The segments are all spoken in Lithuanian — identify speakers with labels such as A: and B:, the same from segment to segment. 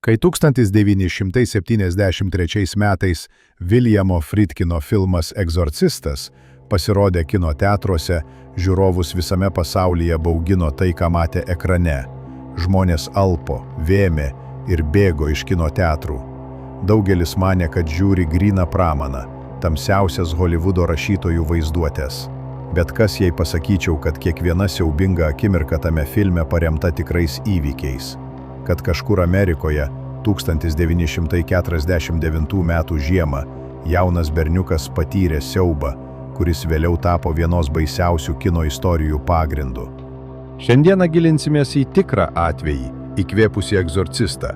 A: Kai 1973 metais Viljamo Friedkino filmas Egzorcistas pasirodė kino teatruose, žiūrovus visame pasaulyje baugino tai, ką matė ekrane. Žmonės alpo, vėmė ir bėgo iš kino teatrų. Daugelis manė, kad žiūri gryną pramaną, tamsiausias Holivudo rašytojų vaizduotės. Bet kas jei pasakyčiau, kad kiekviena siaubinga akimirka tame filme paremta tikrais įvykiais? Kad kažkur Amerikoje 1949 metų žiemą jaunas berniukas patyrė siaubą, kuris vėliau tapo vienos baisiausių kino istorijų pagrindu. Šiandieną gilinsimės į tikrą atvejį, įkvėpusį egzorcistą,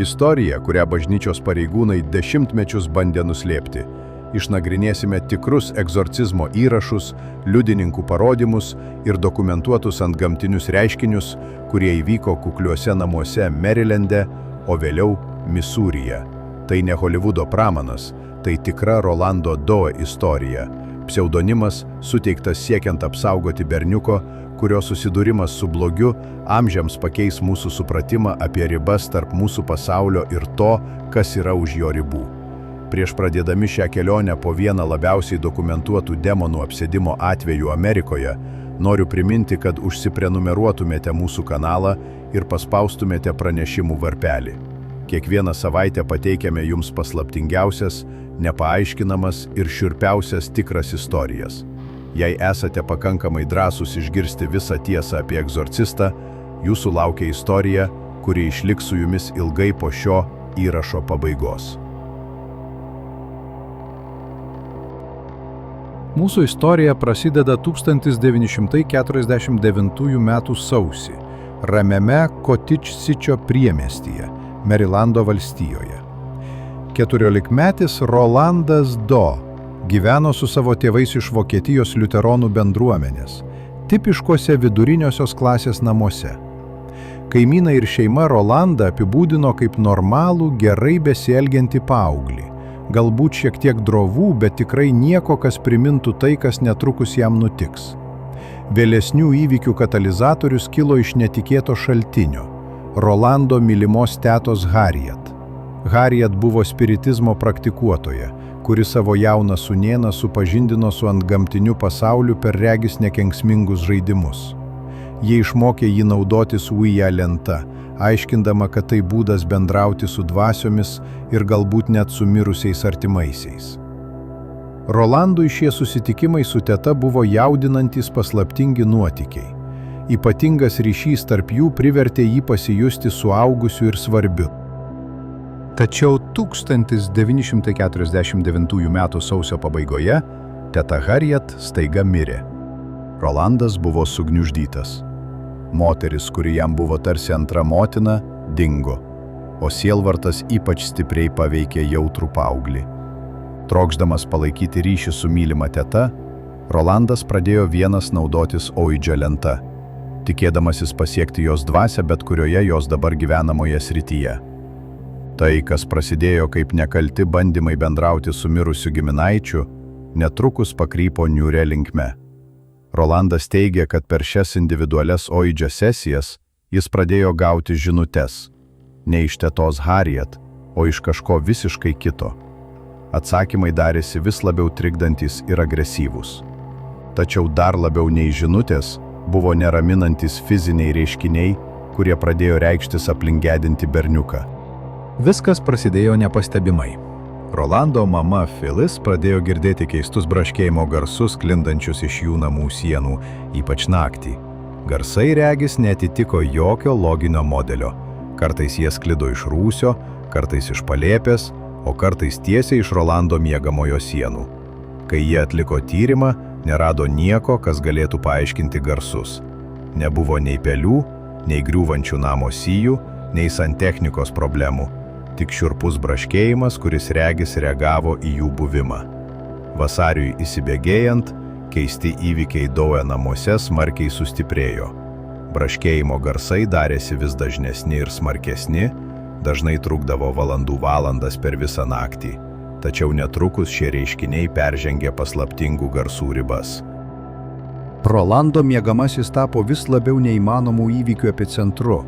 A: istoriją, kurią bažnyčios pareigūnai dešimtmečius bandė nuslėpti. Išnagrinėsime tikrus egzorcizmo įrašus, liudininkų parodymus ir dokumentuotus antgamtinius reiškinius, kurie įvyko kukliuose namuose Marylande, o vėliau Misūryje. Tai ne Holivudo pramanas, tai tikra Rolando Doe istorija. Pseudonimas suteiktas siekiant apsaugoti berniuko, kurio susidūrimas su blogiu amžiams pakeis mūsų supratimą apie ribas tarp mūsų pasaulio ir to, kas yra už jo ribų. Prieš pradėdami šią kelionę po vieną labiausiai dokumentuotų demonų apsėdimo atvejų Amerikoje, noriu priminti, kad užsiprenumeruotumėte mūsų kanalą ir paspaustumėte pranešimų varpelį. Kiekvieną savaitę pateikiame jums paslaptingiausias, nepaaiškinamas ir šiurpiausias tikras istorijas. Jei esate pakankamai drąsūs išgirsti visą tiesą apie egzorcistą, jūsų laukia istorija, kuri išliks su jumis ilgai po šio įrašo pabaigos. Mūsų istorija prasideda 1949 metų sausį, ramiame Kotičsičio priemiestyje, Merilando valstijoje. 14-metis Rolandas Doe gyveno su savo tėvais iš Vokietijos liuteronų bendruomenės, tipiškose viduriniosios klasės namuose. Kaimynai ir šeima Rolandą apibūdino kaip normalų, gerai besielgiantį paauglį. Galbūt šiek tiek drovų, bet tikrai nieko, kas primintų tai, kas netrukus jam nutiks. Vėlesnių įvykių katalizatorius kilo iš netikėto šaltinio – Rolando mylimos tetos Harriet. Harriet buvo spiritizmo praktikuotoja, kuri savo jauną sūnėną supažindino su antgamtiniu pasauliu per regis nekenksmingus žaidimus. Jie išmokė jį naudotis Ouija lenta, aiškindama, kad tai būdas bendrauti su dvasiomis ir galbūt net su mirusiais artimaisiais. Rolandui šie susitikimai su teta buvo jaudinantys paslaptingi nuotykiai. Ypatingas ryšys tarp jų privertė jį pasijusti suaugusiu ir svarbiu. Tačiau 1949 metų sausio pabaigoje teta Harriet staiga mirė. Rolandas buvo sugniuždytas. Moteris, kuri jam buvo tarsi antra motina, dingo, o sielvartas ypač stipriai paveikė jautrų paauglį. Trokšdamas palaikyti ryšį su mylima teta, Rolandas pradėjo vienas naudotis Ouija lenta, tikėdamasis pasiekti jos dvasią bet kurioje jos dabar gyvenamoje srityje. Tai, kas prasidėjo kaip nekalti bandymai bendrauti su mirusiu giminaičiu, netrukus pakrypo niūria linkme. Rolandas teigė, kad per šias individualias Ouija sesijas jis pradėjo gauti žinutes, ne iš tetos Harriet, o iš kažko visiškai kito. Atsakymai darėsi vis labiau trikdantys ir agresyvūs. Tačiau dar labiau nei žinutės buvo neraminantys fiziniai reiškiniai, kurie pradėjo reikštis aplink gedintį berniuką. Viskas prasidėjo nepastebimai. Rolando mama Phyllis pradėjo girdėti keistus braškėjimo garsus sklindančius iš jų namų sienų, ypač naktį. Garsai regis neatitiko jokio loginio modelio. Kartais jie sklido iš rūsio, kartais iš palėpės, o kartais tiesiai iš Rolando miegamojo sienų. Kai jie atliko tyrimą, nerado nieko, kas galėtų paaiškinti garsus. Nebuvo nei pelių, nei griūvančių namo sijų, nei santechnikos problemų. Tik šiurpus braškėjimas, kuris regis reagavo į jų buvimą. Vasariui įsibėgėjant, keisti įvykiai Doe namuose smarkiai sustiprėjo. Braškėjimo garsai darėsi vis dažnesni ir smarkesni, dažnai trukdavo valandas per visą naktį. Tačiau netrukus šie reiškiniai peržengė paslaptingų garsų ribas. Rolando miegamasis tapo vis labiau neįmanomų įvykių epicentru.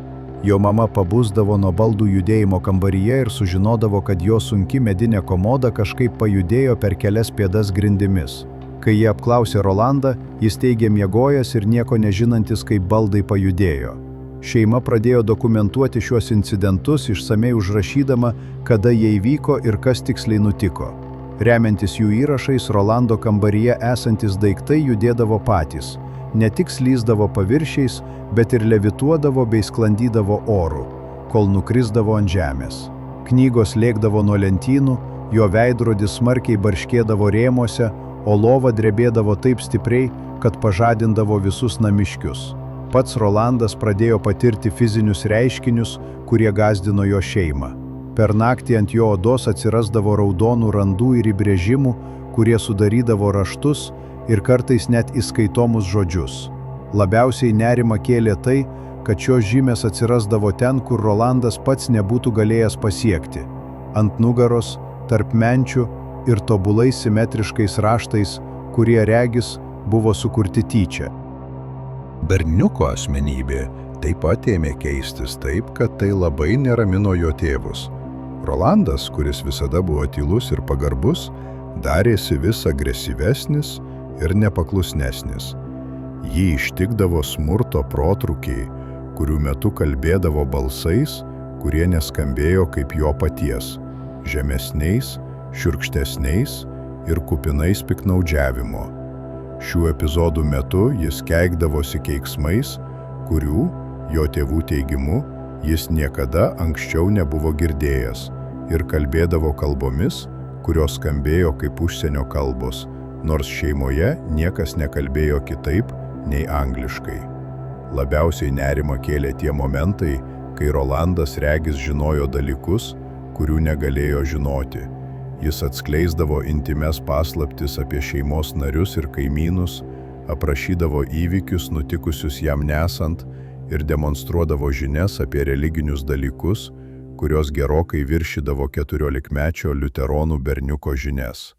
A: Jo mama pabusdavo nuo baldų judėjimo kambaryje ir sužinodavo, kad jo sunki medinė komoda kažkaip pajudėjo per kelias pėdas grindimis. Kai jie apklausė Rolandą, jis teigė miegojęs ir nieko nežinantis, kaip baldai pajudėjo. Šeima pradėjo dokumentuoti šiuos incidentus, išsamei užrašydama, kada jie įvyko ir kas tiksliai nutiko. Remiantis jų įrašais, Rolando kambaryje esantis daiktai judėdavo patys. Ne tik slysdavo paviršiais, bet ir levituodavo bei sklandydavo oru, kol nukrisdavo ant žemės. Knygos lėkdavo nuo lentynų, jo veidrodis smarkiai barškėdavo rėmuose, o lova drebėdavo taip stipriai, kad pažadindavo visus namiškius. Pats Rolandas pradėjo patirti fizinius reiškinius, kurie gąsdino jo šeimą. Per naktį ant jo odos atsirasdavo raudonų randų ir įbrėžimų, kurie sudarydavo raštus ir kartais net įskaitomus žodžius. Labiausiai nerimą kėlė tai, kad šios žymės atsirasdavo ten, kur Rolandas pats nebūtų galėjęs pasiekti – ant nugaros, tarp menčių ir tobulai simetriškais raštais, kurie regis buvo sukurti tyčia.
B: Berniuko asmenybė taip pat ėmė keistis taip, kad tai labai neramino jo tėvus. Rolandas, kuris visada buvo tylus ir pagarbus, darėsi vis agresyvesnis ir nepaklusnesnis. Jį ištikdavo smurto protrūkiai, kurių metu kalbėdavo balsais, kurie neskambėjo kaip jo paties, žemesniais, šiurkštesniais ir kupinais piknaudžiavimo. Šių epizodų metu jis keikdavosi keiksmais, kurių, jo tėvų teigimu, jis niekada anksčiau nebuvo girdėjęs ir kalbėdavo kalbomis, kurios skambėjo kaip užsienio kalbos, nors šeimoje niekas nekalbėjo kitaip nei angliškai. Labiausiai nerimą kėlė tie momentai, kai Rolandas regis žinojo dalykus, kurių negalėjo žinoti. Jis atskleisdavo intymes paslaptis apie šeimos narius ir kaimynus, aprašydavo įvykius nutikusius jam nesant ir demonstruodavo žinias apie religinius dalykus, kurios gerokai viršydavo 14-mečio liuteronų berniuko žinias.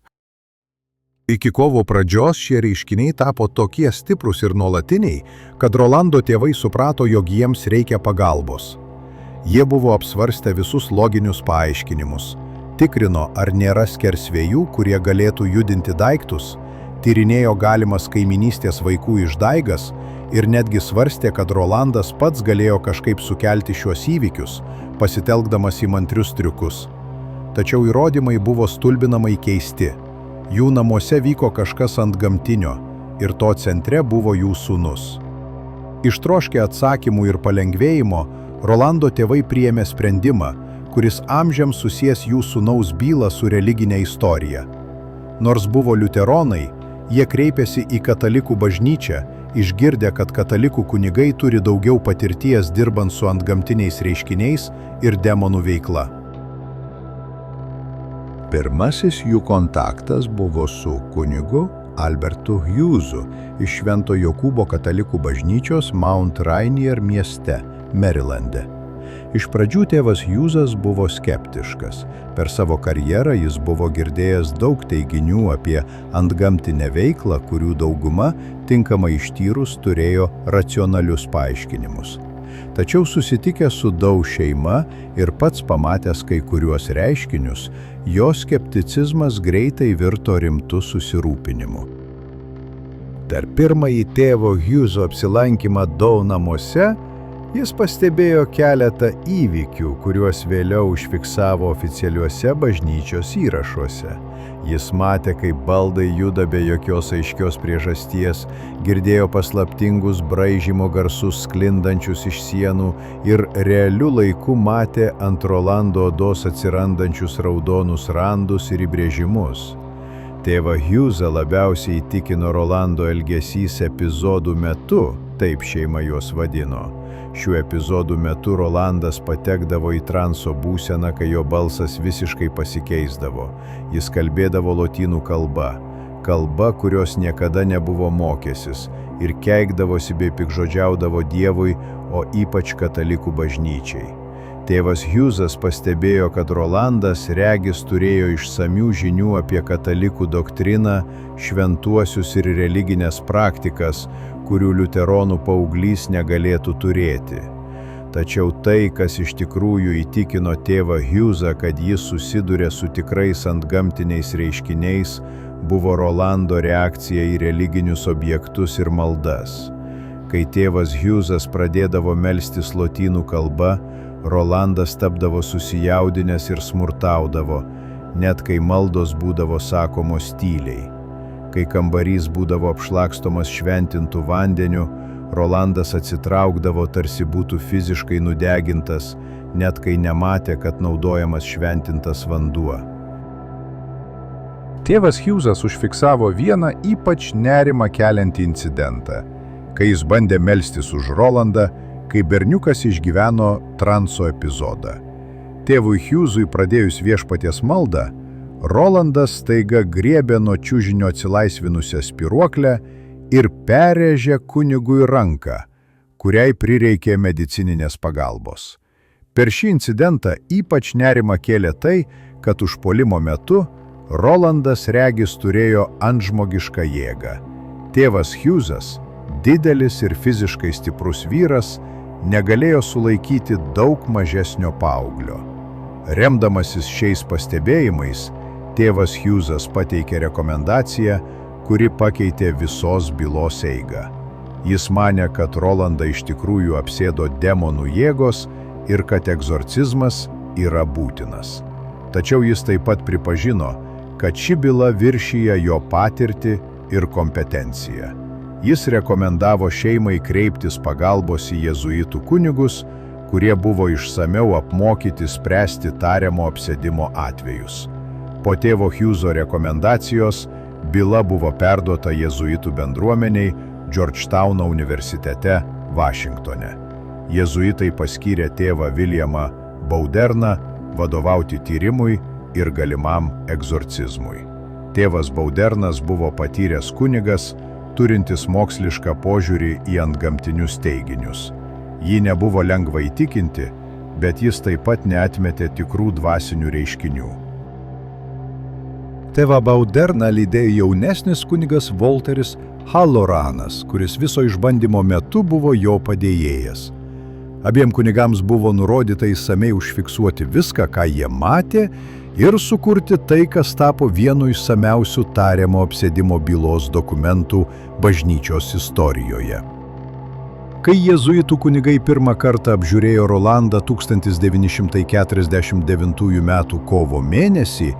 B: Iki kovo pradžios šie reiškiniai tapo tokie stiprūs ir nuolatiniai, kad Rolando tėvai suprato, jog jiems reikia pagalbos. Jie buvo apsvarstę visus loginius paaiškinimus, tikrino, ar nėra skersvėjų, kurie galėtų judinti daiktus, tyrinėjo galimas kaiminystės vaikų išdaigas ir netgi svarstė, kad Rolandas pats galėjo kažkaip sukelti šiuos įvykius, pasitelkdamas įmantrius triukus. Tačiau įrodymai buvo stulbinamai keisti. Jų namuose vyko kažkas antgamtinio ir to centre buvo jų sūnus. Ištroškę atsakymų ir palengvėjimo, Rolando tėvai priėmė sprendimą, kuris amžiams susies jų sūnaus bylą su religinė istorija. Nors buvo liuteronai, jie kreipėsi į katalikų bažnyčią, išgirdę, kad katalikų kunigai turi daugiau patirties dirbant su antgamtiniais reiškiniais ir demonų veikla. Pirmasis jų kontaktas buvo su kunigu Albertu Hughesu iš Švento Jokūbo katalikų bažnyčios Mount Rainier mieste, Marylande. Iš pradžių tėvas Hughesas buvo skeptiškas. Per savo karjerą jis buvo girdėjęs daug teiginių apie antgamtinę veiklą, kurių dauguma, tinkamai ištyrus, turėjo racionalius paaiškinimus. Tačiau susitikęs su Dau šeima ir pats pamatęs kai kuriuos reiškinius, jo skepticizmas greitai virto rimtu susirūpinimu. Per pirmąjį tėvo Hugheso apsilankymą Dau namuose, jis pastebėjo keletą įvykių, kuriuos vėliau užfiksavo oficialiuose bažnyčios įrašuose. Jis matė, kaip baldai juda be jokios aiškios priežasties, girdėjo paslaptingus braižymo garsus sklindančius iš sienų ir realiu laiku matė ant Rolando odos atsirandančius raudonus randus ir įbrėžimus. Tėvą Hughesą labiausiai įtikino Rolando elgesys epizodų metu, taip šeima juos vadino. Šių epizodų metu Rolandas patekdavo į transo būseną, kai jo balsas visiškai pasikeisdavo. Jis kalbėdavo lotynų kalba, kurios niekada nebuvo mokęsis, ir keikdavosi bei pikžodžiaudavo Dievui, o ypač katalikų bažnyčiai. Tėvas Hughesas pastebėjo, kad Rolandas regis turėjo išsamių žinių apie katalikų doktriną, šventuosius ir religinės praktikas, kurių liuteronų paauglys negalėtų turėti.
A: Tačiau tai, kas iš tikrųjų įtikino tėvą Hughesą, kad jis susiduria su tikrais antgamtiniais reiškiniais, buvo Rolando reakcija į religinius objektus ir maldas. Kai tėvas Hughesas pradėdavo melstis lotynų kalba, Rolandas tapdavo susijaudinęs ir smurtaudavo, net kai maldos būdavo sakomos tyliai. Kai kambarys būdavo apšlakstomas šventintų vandeniu, Rolandas atsitraukdavo, tarsi būtų fiziškai nudegintas, net kai nematė, kad naudojamas šventintas vanduo.
B: Tėvas Hughesas užfiksavo vieną ypač nerimą keliantį incidentą, kai jis bandė melstis už Rolandą, kai berniukas išgyveno transo epizodą. Tėvui Hughesui pradėjus viešpaties maldą, Rolandas staiga griebė nuo čiužinio atsilaisvinusią spyruoklę ir perrėžė kunigui ranką, kuriai prireikė medicininės pagalbos. Per šį incidentą ypač nerimą kėlė tai, kad užpuolimo metu Rolandas regis turėjo antžmogišką jėgą. Tėvas Hughesas, didelis ir fiziškai stiprus vyras, negalėjo sulaikyti daug mažesnio paauglio. Remdamasis šiais pastebėjimais, tėvas Hughesas pateikė rekomendaciją, kuri pakeitė visos bylos eigą. Jis manė, kad Rolandą iš tikrųjų apsėdo demonų jėgos ir kad egzorcizmas yra būtinas. Tačiau jis taip pat pripažino, kad ši byla viršija jo patirtį ir kompetenciją. Jis rekomendavo šeimai kreiptis pagalbos į jėzuitų kunigus, kurie buvo išsamiau apmokyti spręsti tariamo apsėdimo atvejus. Po tėvo Hugheso rekomendacijos byla buvo perduota jėzuitų bendruomeniai Georgetowno universitete Vašingtone. Jėzuitai paskyrė tėvą Williamą Bowderną vadovauti tyrimui ir galimam egzorcizmui. Tėvas Bowdernas buvo patyręs kunigas, turintis mokslišką požiūrį į antgamtinius teiginius. Jį nebuvo lengva įtikinti, bet jis taip pat neatmetė tikrų dvasinių reiškinių. Tėvą Bowderną lydėjo jaunesnis kunigas Walteris Halloranas, kuris viso išbandymo metu buvo jo padėjėjas. Abiem kunigams buvo nurodyta išsamiai užfiksuoti viską, ką jie matė, ir sukurti tai, kas tapo vienu išsamiausių tariamo apsėdimo bylos dokumentų bažnyčios istorijoje. Kai jėzuitų kunigai pirmą kartą apžiūrėjo Rolandą 1949 m. kovo mėnesį,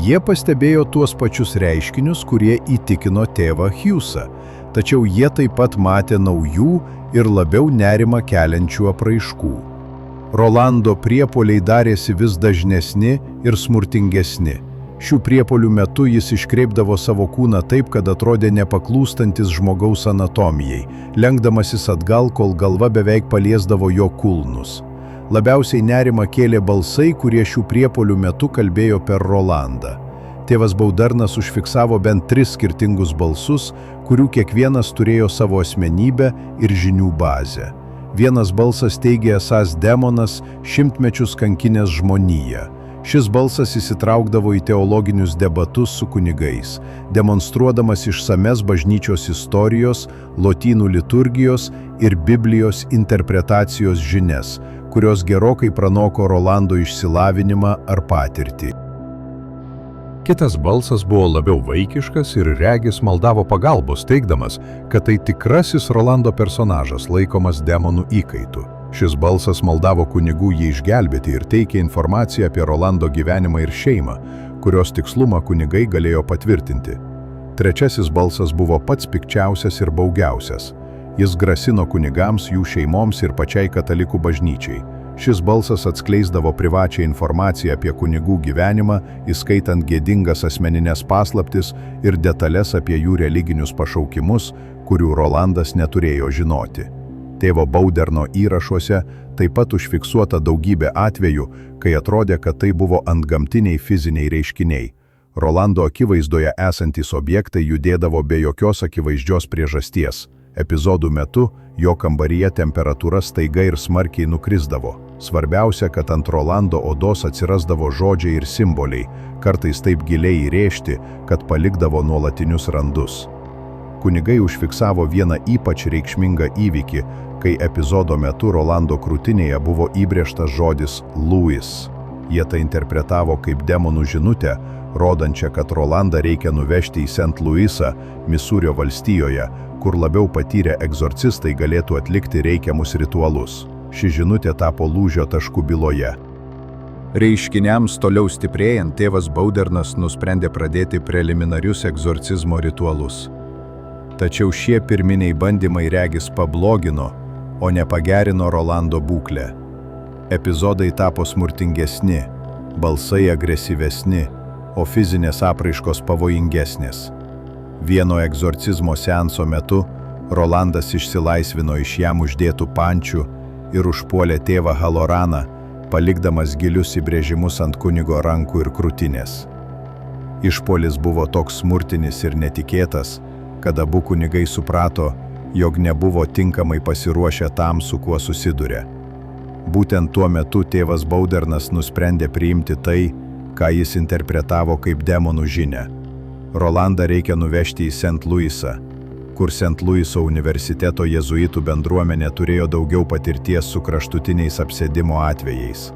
B: jie pastebėjo tuos pačius reiškinius, kurie įtikino tėvą Hughesą, tačiau jie taip pat matė naujų ir labiau nerimą keliančių apraiškų. Rolando priepuoliai darėsi vis dažnesni ir smurtingesni. Šių priepuolių metu jis iškreipdavo savo kūną taip, kad atrodė nepaklūstantis žmogaus anatomijai, lenkdamasis atgal, kol galva beveik paliesdavo jo kulnus. Labiausiai nerimą kėlė balsai, kurie šių priepuolių metu kalbėjo per Rolandą. Tėvas Bowdernas užfiksavo bent 3 skirtingus balsus, kurių kiekvienas turėjo savo asmenybę ir žinių bazę. Vienas balsas teigė esąs demonas, šimtmečius kankinęs žmoniją. Šis balsas įsitraukdavo į teologinius debatus su kunigais, demonstruodamas išsames bažnyčios istorijos, lotynų liturgijos ir Biblijos interpretacijos žinias, kurios gerokai pranoko Rolando išsilavinimą ar patirtį. Kitas balsas buvo labiau vaikiškas ir regis maldavo pagalbos, teigdamas, kad tai tikrasis Rolando personažas laikomas demonų įkaitu. Šis balsas maldavo kunigų jį išgelbėti ir teikė informaciją apie Rolando gyvenimą ir šeimą, kurios tikslumą kunigai galėjo patvirtinti. Trečiasis balsas buvo pats pikčiausias ir baugiausias. Jis grasino kunigams, jų šeimoms ir pačiai katalikų bažnyčiai. Šis balsas atskleisdavo privačią informaciją apie kunigų gyvenimą, įskaitant gėdingas asmeninės paslaptis ir detalės apie jų religinius pašaukimus, kurių Rolandas neturėjo žinoti. Tėvo Bowderno įrašuose taip pat užfiksuota daugybė atvejų, kai atrodė, kad tai buvo antgamtiniai fiziniai reiškiniai. Rolando akivaizdoje esantys objektai judėdavo be jokios akivaizdžios priežasties. Epizodų metu jo kambaryje temperatūra staiga ir smarkiai nukrisdavo. Svarbiausia, kad ant Rolando odos atsirasdavo žodžiai ir simboliai, kartais taip giliai įrėžti, kad palikdavo nuolatinius randus.
A: Kunigai užfiksavo vieną ypač reikšmingą įvykį, kai epizodo metu Rolando krūtinėje buvo įbrėžtas žodis Louis. Jie tai interpretavo kaip demonų žinutę, rodančią, kad Rolandą reikia nuvežti į St. Louisą, Misūrio valstijoje, kur labiau patyrę egzorcistai galėtų atlikti reikiamus ritualus. Ši žinutė tapo lūžio tašku byloje. Reiškiniams toliau stiprėjant, tėvas Baudernas nusprendė pradėti preliminarius egzorcizmo ritualus. Tačiau šie pirminiai bandymai regis pablogino, o ne pagerino Rolando būklę. Epizodai tapo smurtingesni, balsai agresyvesni, o fizinės apraiškos pavojingesnės. Vieno egzorcizmo seanso metu Rolandas išsilaisvino iš jam uždėtų pančių ir užpuolė tėvą Haloraną, palikdamas gilius įbrėžimus ant kunigo rankų ir krūtinės. Išpuolis buvo toks smurtinis ir netikėtas, kad abu kunigai suprato, jog nebuvo tinkamai pasiruošę tam, su kuo susiduria. Būtent tuo metu tėvas Baudernas nusprendė priimti tai, ką jis interpretavo kaip demonų žinią. Rolandą reikia nuvežti į St. Louisą, kur St. Louiso universiteto jėzuitų bendruomenė turėjo daugiau patirties su kraštutiniais apsėdimo atvejais.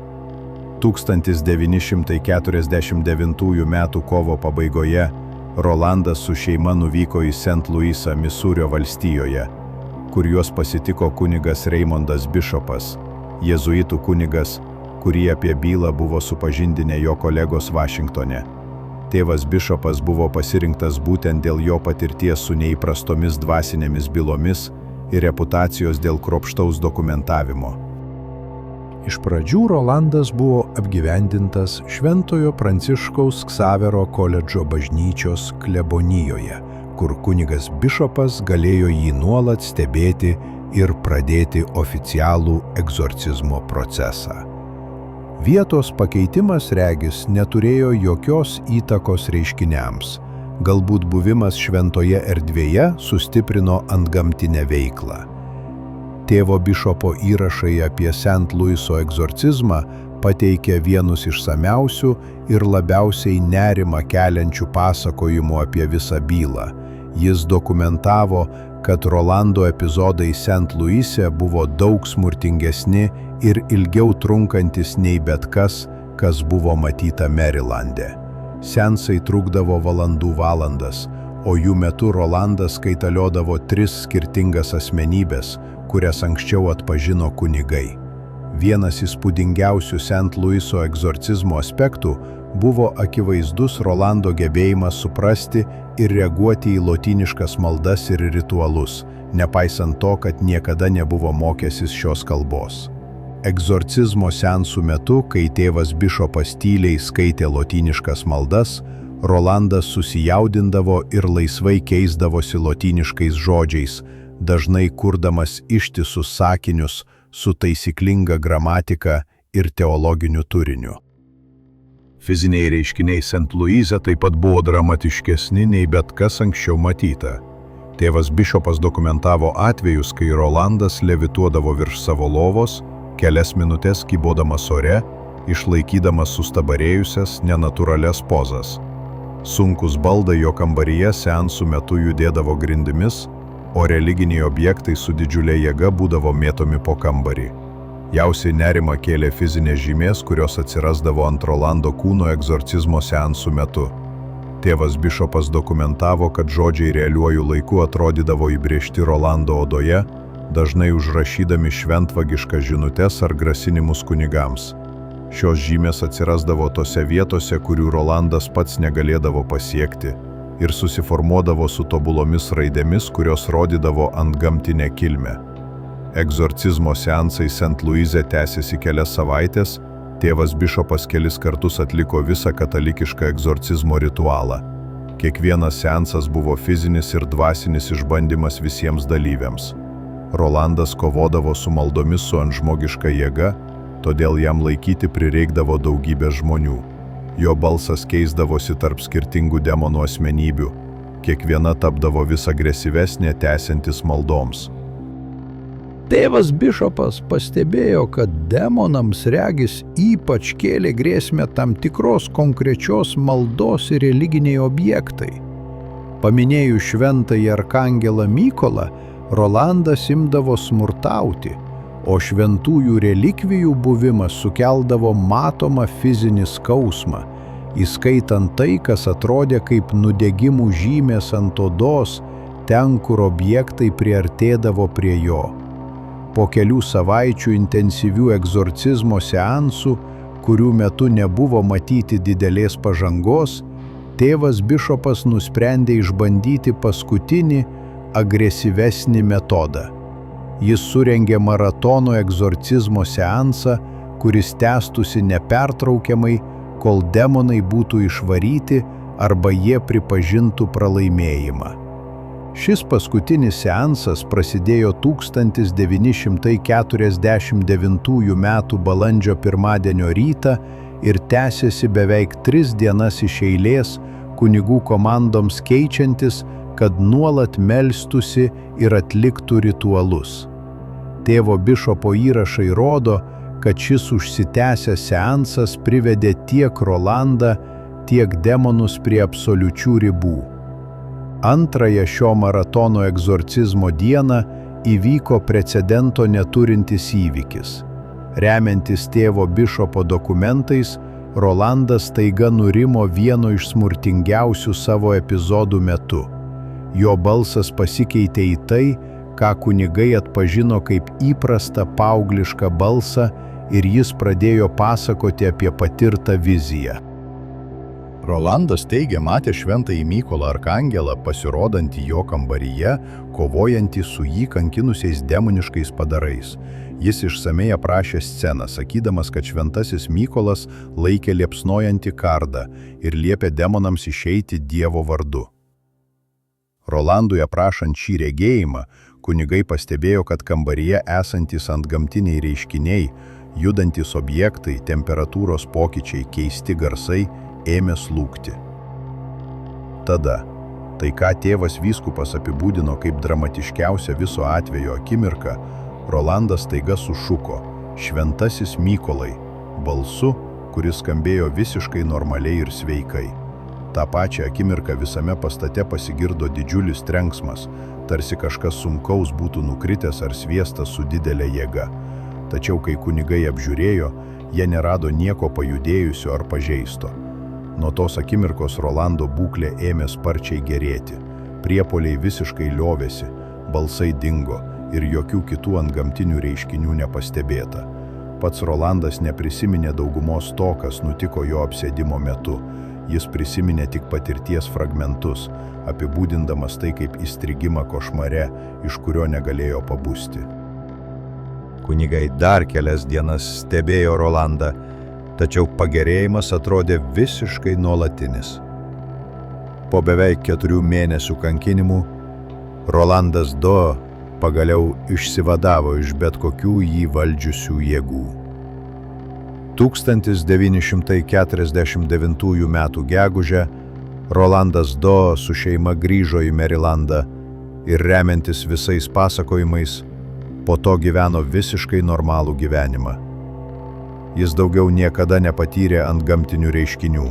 A: 1949 m. kovo pabaigoje Rolandas su šeima nuvyko į St. Louisą, Misūrio valstijoje, kur juos pasitiko kunigas Raimondas Bishopas, jėzuitų kunigas, kurį apie bylą buvo supažindinę jo kolegos Vašingtone. Tėvas Bishopas buvo pasirinktas būtent dėl jo patirties su neįprastomis dvasinėmis bylomis ir reputacijos dėl kruopštaus dokumentavimo. Iš pradžių Rolandas buvo apgyvendintas Šventojo Pranciškaus Ksavero koledžo bažnyčios klebonijoje, kur kunigas Bishopas galėjo jį nuolat stebėti ir pradėti oficialų egzorcizmo procesą. Vietos pakeitimas regis neturėjo jokios įtakos reiškiniams. Galbūt buvimas šventoje erdvėje sustiprino antgamtinę veiklą. Tėvo Bishopo įrašai apie St. Louiso egzorcizmą pateikė vienus išsamiausių ir labiausiai nerimą keliančių pasakojimų apie visą bylą. Jis dokumentavo, kad Rolando epizodai St. Louise buvo daug smurtingesni ir ilgiau trunkantis nei bet kas, kas buvo matyta Marylande. Seansai trukdavo valandas, o jų metu Rolandas kaitaliodavo 3 skirtingas asmenybės, kurias anksčiau atpažino kunigai. Vienas įspūdingiausių St. Louiso egzorcizmo aspektų buvo akivaizdus Rolando gebėjimas suprasti ir reaguoti į lotyniškas maldas ir ritualus, nepaisant to, kad niekada nebuvo mokęsis šios kalbos. Egzorcizmo seansų metu, kai tėvas Bishopas tyliai skaitė lotyniškas maldas, Rolandas susijaudindavo ir laisvai keisdavosi lotyniškais žodžiais, dažnai kurdamas ištisus sakinius su taisyklinga gramatika ir teologiniu turiniu. Fiziniai reiškiniai St. Louise taip pat buvo dramatiškesni nei bet kas anksčiau matyta. Tėvas Bishopas dokumentavo atvejus, kai Rolandas levituodavo virš savo lovos, kelias minutės kybodamas ore, išlaikydamas sustabarėjusias, nenatūralias pozas. Sunkus baldai jo kambaryje seansų metu judėdavo grindimis, o religiniai objektai su didžiulė jėga būdavo mėtomi po kambarį. Jausiai nerimą kėlė fizinės žymės, kurios atsirasdavo ant Rolando kūno egzorcizmo seansų metu. Tėvas Bishopas dokumentavo, kad žodžiai realiuoju laiku atrodydavo įbrėžti Rolando odoje, dažnai užrašydami šventvagiškas žinutes ar grasinimus kunigams. Šios žymės atsirasdavo tose vietose, kurių Rolandas pats negalėdavo pasiekti, ir susiformuodavo su tobulomis raidėmis, kurios rodydavo antgamtinę kilmę. Egzorcizmo seansai St. Louise tęsėsi kelias savaitės, tėvas Bishopas kelis kartus atliko visą katalikišką egzorcizmo ritualą. Kiekvienas seansas buvo fizinis ir dvasinis išbandymas visiems dalyviams. Rolandas kovodavo su maldomis su antžmogiška jėga, todėl jam laikyti prireikdavo daugybė žmonių. Jo balsas keisdavosi tarp skirtingų demonų asmenybių, kiekviena tapdavo vis agresyvesnė tęsiantis maldoms.
C: Tėvas Bishopas pastebėjo, kad demonams regis ypač kėlė grėsmę tam tikros konkrečios maldos ir religiniai objektai. Paminėjus šventąjį arkangelą Mykolą, Rolandas imdavo smurtauti, o šventųjų relikvijų buvimas sukeldavo matomą fizinį skausmą, įskaitant tai, kas atrodė kaip nudegimų žymės ant odos, ten, kur objektai priartėdavo prie jo. Po kelių savaičių intensyvių egzorcizmo seansų, kurių metu nebuvo matyti didelės pažangos, tėvas bišopas nusprendė išbandyti paskutinį, agresyvesnį metodą. Jis surengė maratono egzorcizmo seansą, kuris tęstųsi nepertraukiamai, kol demonai būtų išvaryti arba jie pripažintų pralaimėjimą. Šis paskutinis seansas prasidėjo 1949 m. balandžio 1 rytą ir tęsėsi beveik 3 dienas iš eilės, kunigų komandoms keičiantis, kad nuolat melstųsi ir atliktų ritualus. Tėvo bišopo įrašai rodo, kad šis užsitęsęs seansas privedė tiek Rolandą, tiek demonus prie absoliučių ribų. Antrąją šio maratono egzorcizmo dieną įvyko precedento neturintis įvykis. Remiantis tėvo bišopo dokumentais, Rolandas staiga nurimo vieno iš smurtingiausių savo epizodų metu. Jo balsas pasikeitė į tai, ką kunigai atpažino kaip įprastą paauglišką balsą, ir jis pradėjo pasakoti apie patirtą viziją.
A: Rolandas teigė matė šventąjį Mykolą arkangelą pasirodantį jo kambaryje, kovojantį su jį kankinusiais demoniškais padarais. Jis išsamei aprašė sceną, sakydamas, kad šventasis Mykolas laikė liepsnojantį kardą ir liepė demonams išeiti Dievo vardu. Rolandui aprašant šį regėjimą, kunigai pastebėjo, kad kambaryje esantys antgamtiniai reiškiniai, judantys objektai, temperatūros pokyčiai, keisti garsai ėmė slūgti. Tada, tai ką tėvas vyskupas apibūdino kaip dramatiškiausią viso atvejo akimirką, Rolandas staiga sušuko: "Šventasis Mykolai", balsu, kuris skambėjo visiškai normaliai ir sveikai. Ta pačia akimirką visame pastate pasigirdo didžiulis trenksmas, tarsi kažkas sunkaus būtų nukritęs ar sviestas su didelė jėga. Tačiau kai kunigai apžiūrėjo, jie nerado nieko pajudėjusio ar pažeisto. Nuo tos akimirkos Rolando būklė ėmė sparčiai gerėti. Priepuoliai visiškai liovėsi, balsai dingo ir jokių kitų antgamtinių reiškinių nepastebėta. Pats Rolandas neprisiminė daugumos to, kas nutiko jo apsėdimo metu. Jis prisiminė tik patirties fragmentus, apibūdindamas tai kaip įstrigimą košmare, iš kurio negalėjo pabusti. Kunigai dar kelias dienas stebėjo Rolandą, tačiau pagerėjimas atrodė visiškai nuolatinis. Po beveik 4 mėnesių kankinimų, Rolandas II pagaliau išsivadavo iš bet kokių jį valdžiusių jėgų. 1949 m. gegužę Rolandas II su šeima grįžo į Merilandą ir remiantis visais pasakojimais, po to gyveno visiškai normalų gyvenimą. Jis daugiau niekada nepatyrė antgamtinių reiškinių,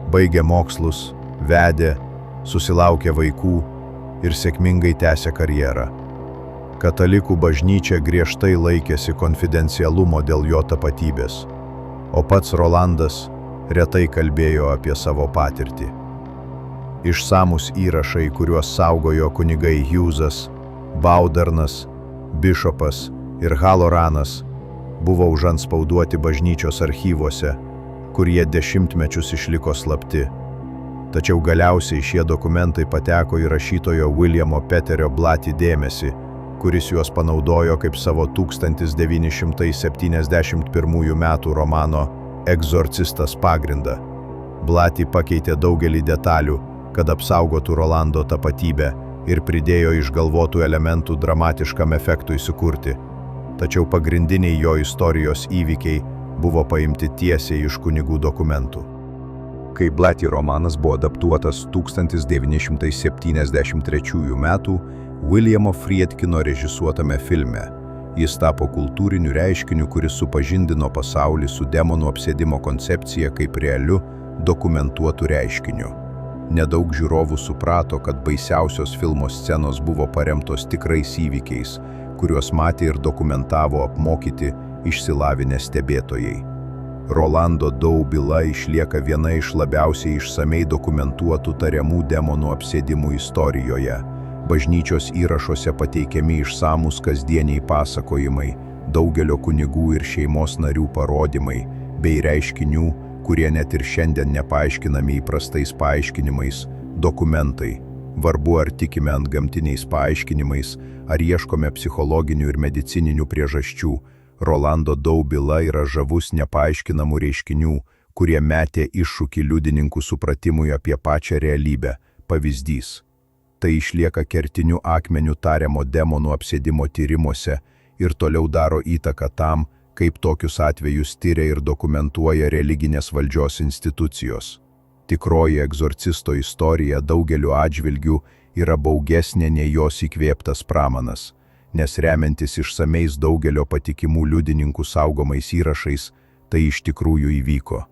A: baigė mokslus, vedė, susilaukė vaikų ir sėkmingai tęsė karjerą. Katalikų bažnyčia griežtai laikėsi konfidencialumo dėl jo tapatybės, o pats Rolandas retai kalbėjo apie savo patirtį. Išsamus įrašai, kuriuos saugojo kunigai Hughesas, Baudernas, Bišopas ir Haloranas, buvo užantspauduoti bažnyčios archyvuose, kurie dešimtmečius išliko slapti. Tačiau galiausiai šie dokumentai pateko į rašytojo Williamo Peterio Blatty dėmesį, kuris juos panaudojo kaip savo 1971 m. romano Egzorcistas pagrindą. Blatty pakeitė daugelį detalių, kad apsaugotų Rolando tapatybę ir pridėjo išgalvotų elementų dramatiškam efektui sukurti. Tačiau pagrindiniai jo istorijos įvykiai buvo paimti tiesiai iš kunigų dokumentų. Kai Blatty romanas buvo adaptuotas 1973 m. Williamo Friedkino režisuotame filme, jis tapo kultūriniu reiškiniu, kuris supažindino pasaulį su demonų apsėdimo koncepcija kaip realiu, dokumentuotu reiškiniu. Nedaug žiūrovų suprato, kad baisiausios filmo scenos buvo paremtos tikrais įvykiais, kuriuos matė ir dokumentavo apmokyti, išsilavinę stebėtojai. Rolando Dawe byla išlieka viena iš labiausiai išsamei dokumentuotų tariamų demonų apsėdimų istorijoje. Bažnyčios įrašuose pateikiami išsamūs kasdieniai pasakojimai, daugelio kunigų ir šeimos narių parodymai, bei reiškinių, kurie net ir šiandien nepaaiškinami įprastais paaiškinimais, dokumentai. Varbu ar tikime antgamtiniais paaiškinimais, ar ieškome psichologinių ir medicininių priežasčių. Rolando Dawe byla yra žavus nepaaiškinamų reiškinių, kurie metė iššūkį liudininkų supratimui apie pačią realybę. Pavyzdys. Tai išlieka kertiniu akmeniu tariamo demonų apsėdimo tyrimuose ir toliau daro įtaką tam, kaip tokius atvejus tyria ir dokumentuoja religinės valdžios institucijos. Tikroji egzorcisto istorija daugeliu atžvilgių yra baugesnė nei jos įkvėptas pramanas, nes remiantis išsameis daugelio patikimų liudininkų saugomais įrašais, tai iš tikrųjų įvyko.